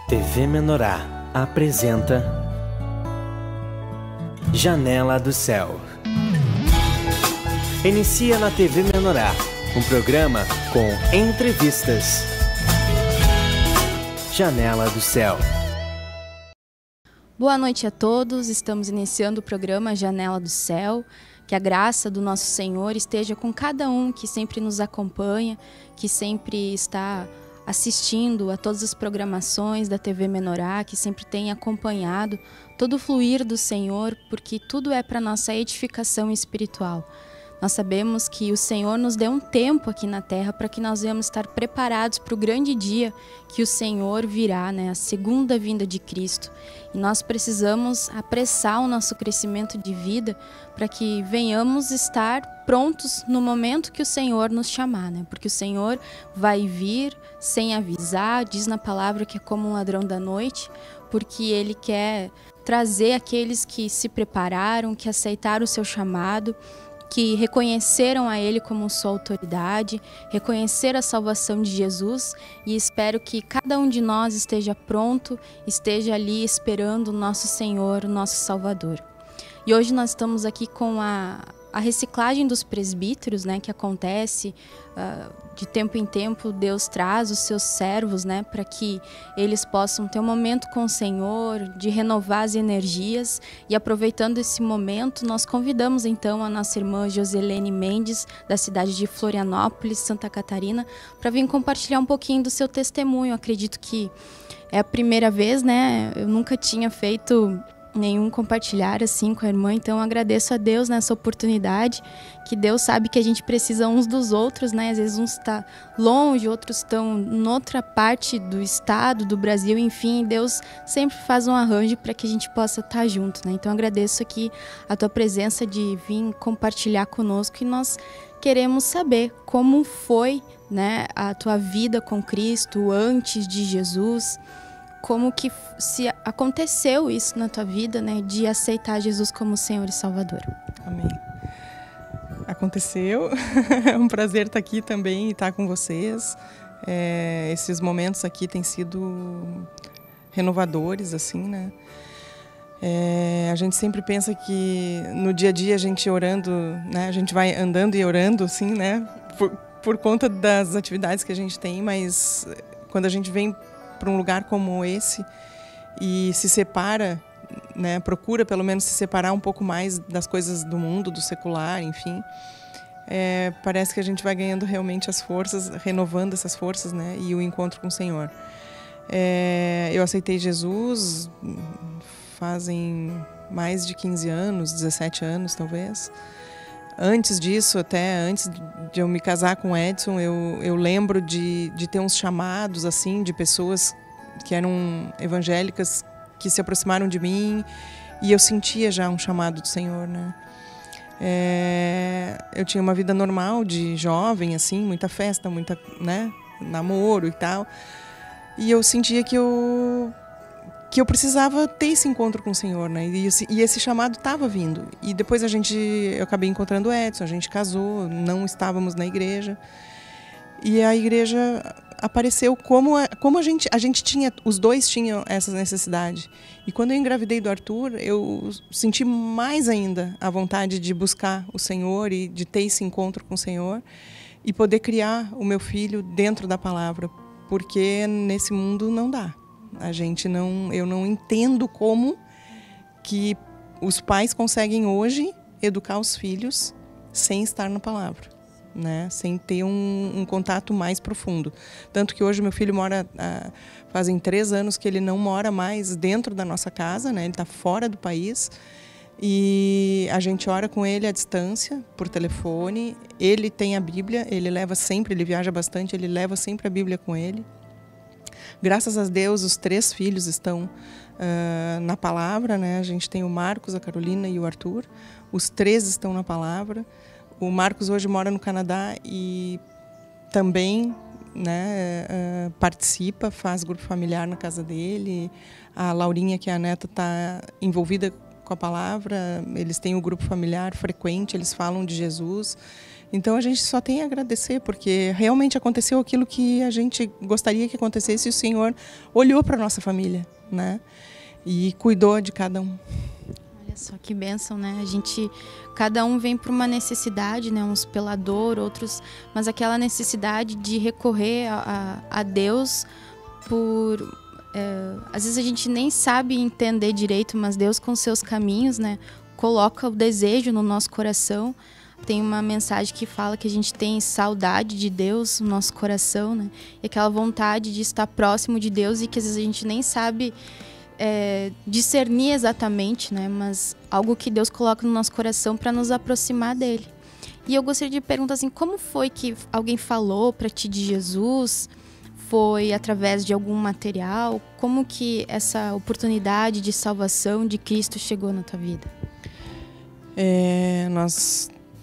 TV Menorá apresenta Janela do Céu. Inicia na TV Menorá um programa com entrevistas. Janela do Céu. Boa noite a todos, estamos iniciando o programa Janela do Céu. Que a graça do nosso Senhor esteja com cada um que sempre nos acompanha, que sempre está assistindo a todas as programações da TV Menorá, que sempre tem acompanhado todo o fluir do Senhor, porque tudo é para nossa edificação espiritual. Nós sabemos que o Senhor nos deu um tempo aqui na Terra para que nós venhamos estar preparados para o grande dia que o Senhor virá, a segunda vinda de Cristo. E nós precisamos apressar o nosso crescimento de vida para que venhamos estar prontos no momento que o Senhor nos chamar, Porque o Senhor vai vir sem avisar, diz na palavra que é como um ladrão da noite, porque Ele quer trazer aqueles que se prepararam, que aceitaram o seu chamado, que reconheceram a Ele como sua autoridade, reconheceram a salvação de Jesus, e espero que cada um de nós esteja pronto, esteja ali esperando o nosso Senhor, o nosso Salvador. E hoje nós estamos aqui com a reciclagem dos presbíteros, que acontece de tempo em tempo. Deus traz os seus servos, para que eles possam ter um momento com o Senhor, de renovar as energias. E aproveitando esse momento, nós convidamos então a nossa irmã Joselene Mendes, da cidade de Florianópolis, Santa Catarina, para vir compartilhar um pouquinho do seu testemunho. Eu acredito que é a primeira vez, Eu nunca tinha feito nenhum compartilhar assim com a irmã, então eu agradeço a Deus nessa oportunidade, que Deus sabe que a gente precisa uns dos outros, Às vezes uns estão longe, outros estão em outra parte do estado, do Brasil, enfim, Deus sempre faz um arranjo para que a gente possa estar junto, Então eu agradeço aqui a tua presença de vir compartilhar conosco, e nós queremos saber como foi, a tua vida com Cristo antes de Jesus. Como que se aconteceu isso na tua vida, de aceitar Jesus como Senhor e Salvador? Amém. Aconteceu. É um prazer estar aqui também e estar com vocês. Esses momentos aqui têm sido renovadores, assim, A gente sempre pensa que no dia a dia a gente orando, A gente vai andando e orando, assim, Por conta das atividades que a gente tem, mas quando a gente vem para um lugar como esse e se separa, procura pelo menos se separar um pouco mais das coisas do mundo, do secular, enfim, parece que a gente vai ganhando realmente as forças, renovando essas forças, e o encontro com o Senhor. Eu aceitei Jesus fazem mais de 15 anos, 17 anos talvez. Antes disso, até antes de eu me casar com o Edson, eu lembro de ter uns chamados assim de pessoas que eram evangélicas que se aproximaram de mim, e eu sentia já um chamado do Senhor, Eu tinha uma vida normal de jovem, assim, muita festa, muita, namoro e tal, e eu sentia que eu precisava ter esse encontro com o Senhor, E esse chamado estava vindo. E depois eu acabei encontrando o Edson, a gente casou, não estávamos na igreja. E a igreja apareceu como a gente tinha, os dois tinham essa necessidade. E quando eu engravidei do Arthur, eu senti mais ainda a vontade de buscar o Senhor e de ter esse encontro com o Senhor e poder criar o meu filho dentro da palavra, porque nesse mundo não dá. Eu não entendo como que os pais conseguem hoje educar os filhos sem estar na palavra, sem ter um contato mais profundo. Tanto que hoje meu filho fazem 3 anos que ele não mora mais dentro da nossa casa, ele está fora do país, e a gente ora com ele à distância, por telefone. Ele tem a Bíblia, ele viaja bastante, ele leva sempre a Bíblia com ele. Graças a Deus, os 3 filhos estão na palavra, A gente tem o Marcos, a Carolina e o Arthur. Os 3 estão na palavra. O Marcos hoje mora no Canadá e também participa, faz grupo familiar na casa dele. A Laurinha, que é a neta, está envolvida com a palavra. Eles têm um grupo familiar frequente, eles falam de Jesus. Então a gente só tem a agradecer, porque realmente aconteceu aquilo que a gente gostaria que acontecesse, e o Senhor olhou para a nossa família, né? E cuidou de cada um. Olha só que bênção, né? Cada um vem por uma necessidade, né? Uns pela dor, outros, mas aquela necessidade de recorrer a Deus às vezes a gente nem sabe entender direito, mas Deus com seus caminhos, né? Coloca o desejo no nosso coração. Tem uma mensagem que fala que a gente tem saudade de Deus no nosso coração, né? E aquela vontade de estar próximo de Deus e que às vezes a gente nem sabe discernir exatamente, né? Mas algo que Deus coloca no nosso coração para nos aproximar dele. E eu gostaria de perguntar assim, como foi que alguém falou para ti de Jesus? Foi através de algum material? Como que essa oportunidade de salvação de Cristo chegou na tua vida?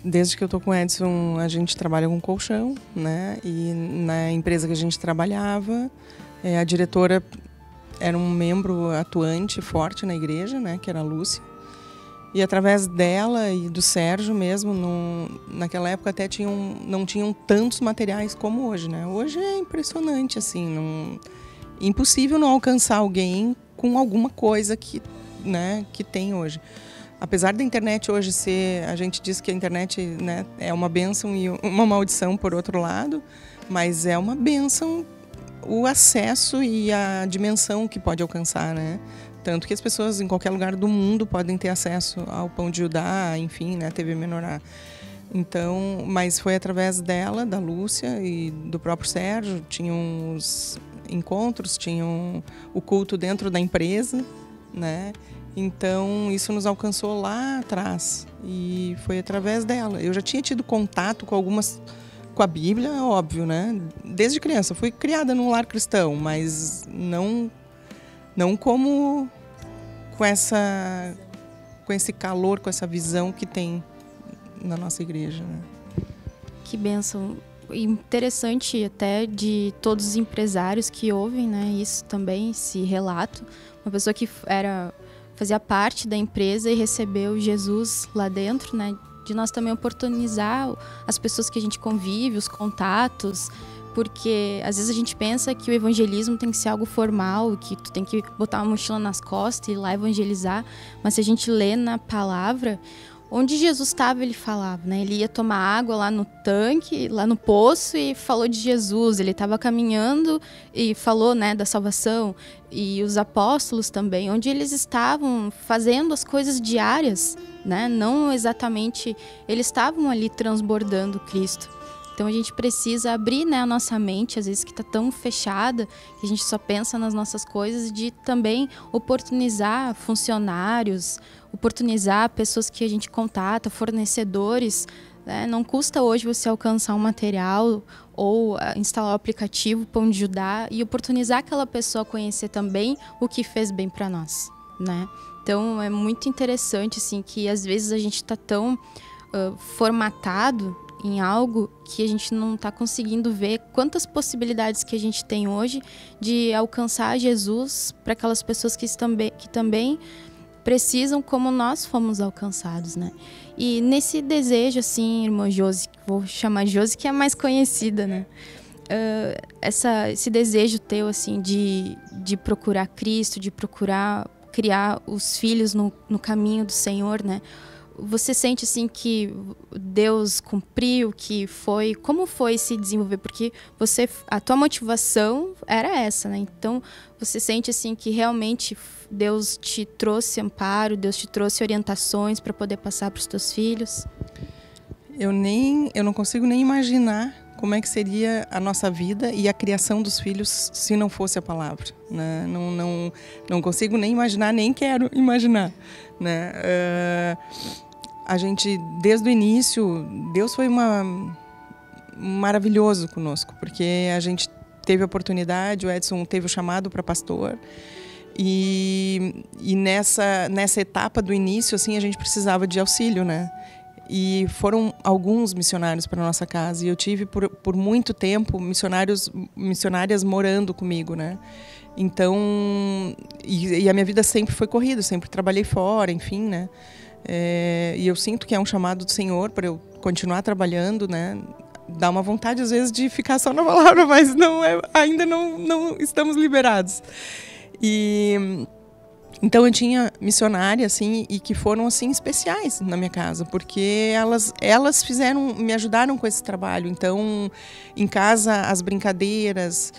Desde que eu tô com o Edson, a gente trabalha com colchão, né? E na empresa que a gente trabalhava, a diretora era um membro atuante, forte na igreja, né? Que era a Lúcia. E através dela e do Sérgio mesmo, naquela época até não tinham tantos materiais como hoje, né? Hoje é impressionante, assim, impossível não alcançar alguém com alguma coisa que tem hoje. Apesar da internet hoje a gente diz que a internet, né, é uma bênção e uma maldição por outro lado, mas é uma bênção o acesso e a dimensão que pode alcançar, né? Tanto que as pessoas em qualquer lugar do mundo podem ter acesso ao Pão de Judá, enfim, né, TV Menorá. Então, mas foi através dela, da Lúcia e do próprio Sérgio, tinham os encontros, tinham o culto dentro da empresa, né? Então, isso nos alcançou lá atrás e foi através dela. Eu já tinha tido contato com a Bíblia, óbvio, né? Desde criança. Fui criada num lar cristão, mas não como com esse calor, com essa visão que tem na nossa igreja, né? Que bênção. Interessante até de todos os empresários que ouvem, né? Isso também, esse relato. Uma pessoa que fazia parte da empresa e recebeu Jesus lá dentro, né? De nós também oportunizar as pessoas que a gente convive, os contatos, porque às vezes a gente pensa que o evangelismo tem que ser algo formal, que tu tem que botar uma mochila nas costas e ir lá evangelizar, mas se a gente lê na palavra, onde Jesus estava, ele falava, né? Ele ia tomar água lá no tanque, lá no poço e falou de Jesus. Ele estava caminhando e falou, né, da salvação. E os apóstolos também, onde eles estavam fazendo as coisas diárias, né? Não exatamente, eles estavam ali transbordando Cristo. Então a gente precisa abrir, né, a nossa mente, às vezes que está tão fechada, que a gente só pensa nas nossas coisas, de também oportunizar funcionários, oportunizar pessoas que a gente contata, fornecedores, né? Não custa hoje você alcançar um material ou instalar o aplicativo Pão de Judá e oportunizar aquela pessoa a conhecer também o que fez bem para nós, né? Então é muito interessante assim, que às vezes a gente está tão formatado em algo que a gente não está conseguindo ver quantas possibilidades que a gente tem hoje de alcançar Jesus para aquelas pessoas que também precisam como nós fomos alcançados, né? E nesse desejo, assim, irmã Josi, vou chamar Josi, que é a mais conhecida, né? Esse desejo teu, assim, de procurar Cristo, de procurar criar os filhos no caminho do Senhor, né? Você sente, assim, que Deus cumpriu, como foi se desenvolver? Porque a tua motivação era essa, né? Então, você sente, assim, que realmente Deus te trouxe amparo, Deus te trouxe orientações para poder passar para os teus filhos? Eu não consigo nem imaginar como é que seria a nossa vida e a criação dos filhos se não fosse a palavra, né? Não consigo nem imaginar, nem quero imaginar, né? A gente, desde o início, Deus foi maravilhoso conosco, porque a gente teve a oportunidade, o Edson teve o chamado para pastor, e nessa etapa do início, assim, a gente precisava de auxílio, né? E foram alguns missionários para nossa casa, e eu tive por muito tempo missionárias morando comigo, né? Então, e a minha vida sempre foi corrida, sempre trabalhei fora, enfim, né? E eu sinto que é um chamado do Senhor para eu continuar trabalhando, né? Dá uma vontade às vezes de ficar só na palavra, mas ainda não estamos liberados. E então eu tinha missionárias assim, e que foram assim especiais na minha casa, porque elas me ajudaram com esse trabalho. Então em casa as brincadeiras,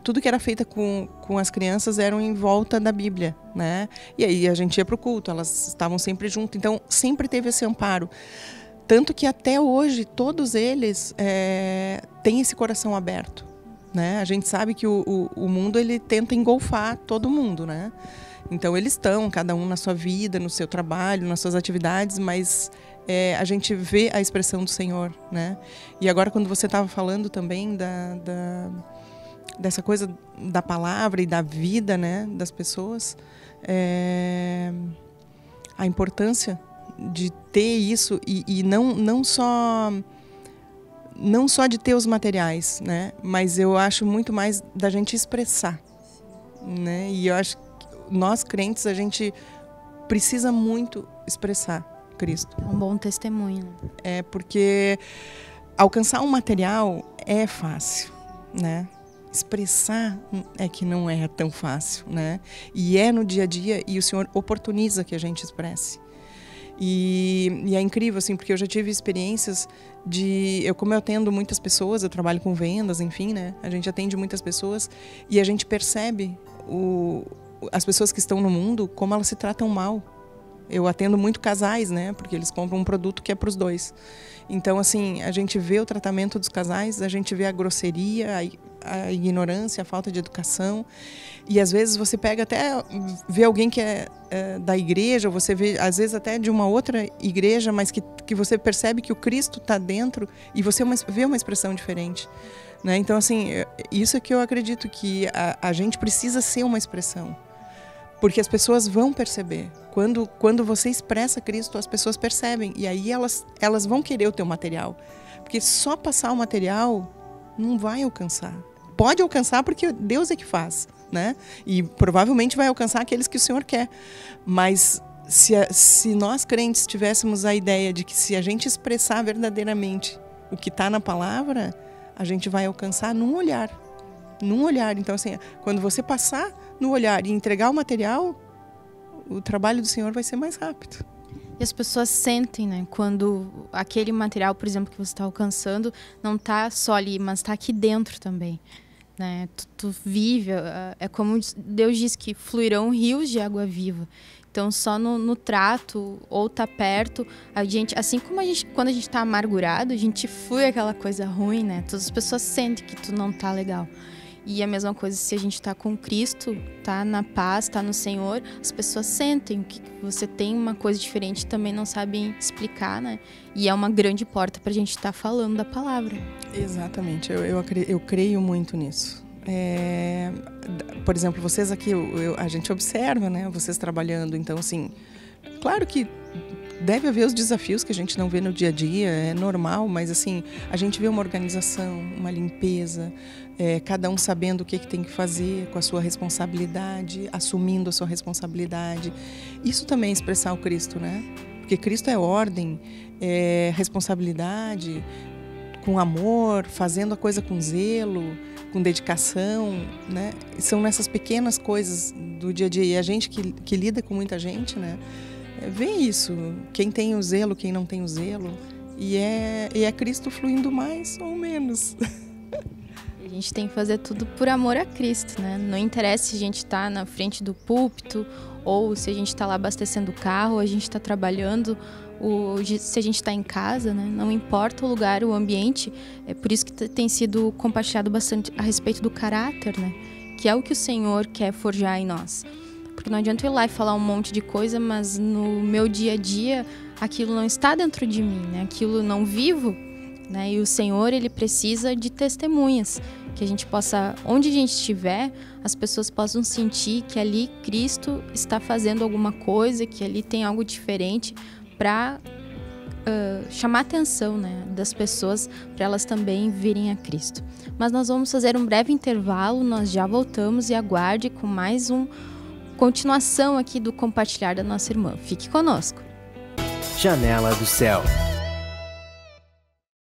tudo que era feito com as crianças eram em volta da Bíblia, né? E aí a gente ia para o culto, elas estavam sempre junto, então sempre teve esse amparo. Tanto que até hoje todos eles têm esse coração aberto, né? A gente sabe que o mundo ele tenta engolfar todo mundo, né? Então eles estão, cada um na sua vida, no seu trabalho, nas suas atividades, mas a gente vê a expressão do Senhor, né? E agora quando você estava falando também dessa coisa da palavra e da vida, né, das pessoas, a importância de ter isso e não só de ter os materiais, né, mas eu acho muito mais da gente expressar, né? E eu acho que nós crentes a gente precisa muito expressar Cristo. É um bom testemunho. Porque alcançar um material é fácil, né? Expressar é que não é tão fácil, né? E é no dia a dia, e o Senhor oportuniza que a gente expresse. E é incrível, assim, porque eu já tive experiências como eu atendo muitas pessoas, eu trabalho com vendas, enfim, né? A gente atende muitas pessoas e a gente percebe as pessoas que estão no mundo, como elas se tratam mal. Eu atendo muito casais, né? Porque eles compram um produto que é para os dois. Então, assim, a gente vê o tratamento dos casais, a gente vê a grosseria, a ignorância, a falta de educação. E às vezes você pega até, vê alguém que é da igreja, você vê às vezes até de uma outra igreja, mas que você percebe que o Cristo está dentro e você vê uma expressão diferente, né? Então, assim, isso é que eu acredito que a gente precisa ser uma expressão. Porque as pessoas vão perceber. Quando você expressa Cristo, as pessoas percebem. E aí elas vão querer o teu material. Porque só passar o material não vai alcançar. Pode alcançar porque Deus é que faz, né? E provavelmente vai alcançar aqueles que o Senhor quer. Mas se nós crentes tivéssemos a ideia de que se a gente expressar verdadeiramente o que está na palavra, a gente vai alcançar num olhar. Num olhar. Então, assim, quando você passar no olhar e entregar o material, o trabalho do Senhor vai ser mais rápido. E as pessoas sentem, né? Quando aquele material, por exemplo, que você está alcançando, não está só ali, mas está aqui dentro também, né? Tu vive, é como Deus diz que fluirão rios de água viva. Então, só no trato, ou tá perto, a gente, assim como quando a gente tá amargurado, a gente flui aquela coisa ruim, né? Todas as pessoas sentem que tu não tá legal. E a mesma coisa se a gente está com Cristo, está na paz, está no Senhor, as pessoas sentem que você tem uma coisa diferente, também não sabem explicar, né? E é uma grande porta para a gente estar falando da palavra. Exatamente, eu creio muito nisso. Por exemplo, vocês aqui, a gente observa, né? Vocês trabalhando, então assim, claro que deve haver os desafios que a gente não vê no dia a dia, é normal, mas assim, a gente vê uma organização, uma limpeza, cada um sabendo o que tem que fazer com a sua responsabilidade, assumindo a sua responsabilidade. Isso também é expressar o Cristo, né? Porque Cristo é ordem, é responsabilidade, com amor, fazendo a coisa com zelo, com dedicação, né? São nessas pequenas coisas do dia a dia. E a gente que lida com muita gente, né? Vê isso, quem tem o zelo, quem não tem o zelo, e é Cristo fluindo mais ou menos. A gente tem que fazer tudo por amor a Cristo, né? Não interessa se a gente está na frente do púlpito ou se a gente está lá abastecendo o carro, a gente está trabalhando, se a gente está em casa, né? Não importa o lugar, o ambiente. É por isso que tem sido compartilhado bastante a respeito do caráter, né? Que é o que o Senhor quer forjar em nós. Porque não adianta eu ir lá e falar um monte de coisa, mas no meu dia a dia aquilo não está dentro de mim, né? Aquilo não vivo, né? E o Senhor, Ele precisa de testemunhas, que a gente possa, onde a gente estiver, as pessoas possam sentir que ali Cristo está fazendo alguma coisa, que ali tem algo diferente para chamar a atenção, né, das pessoas, para elas também virem a Cristo. Mas nós vamos fazer um breve intervalo, nós já voltamos e aguarde com mais continuação aqui do compartilhar da nossa irmã. Fique conosco. Janela do Céu.